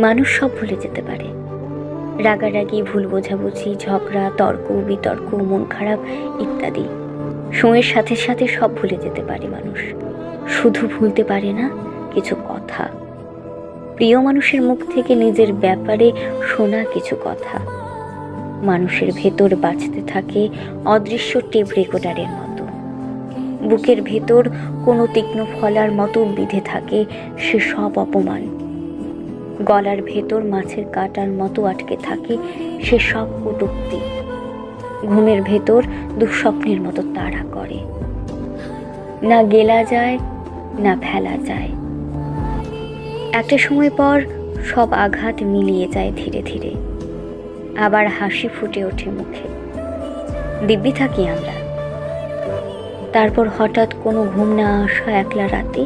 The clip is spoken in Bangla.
মানুষ সব ভুলে যেতে পারে, রাগারাগি, ভুল বোঝাবুঝি, ঝগড়া, তর্ক বিতর্ক, মন খারাপ ইত্যাদি। সময়ের সাথে সাথে সব ভুলে যেতে পারে মানুষ, শুধু ভুলতে পারে না কিছু কথা, প্রিয় মানুষের মুখ থেকে নিজের ব্যাপারে শোনা কিছু কথা। মানুষের ভেতর বাজতে থাকে অদৃশ্য টেপ রেকর্ডারের মতো, বুকের ভেতর কোনো তীক্ষ্ণ ফলার মতো বিঁধে থাকে সে সব অপমান, গলার ভেতর মাছের কাঁটার মতো আটকে থাকে সে সব কটূক্তি, ঘুমের ভেতর দুঃস্বপ্নের মতো তাড়া করে, না গেলা যায় না ফেলা যায়। একটা সময় পর সব আঘাত মিলিয়ে যায় ধীরে ধীরে, আবার হাসি ফুটে ওঠে মুখে, দিব্যি থাকি আমরা। তারপর হঠাৎ কোনো ঘুম না আসা একলা রাতে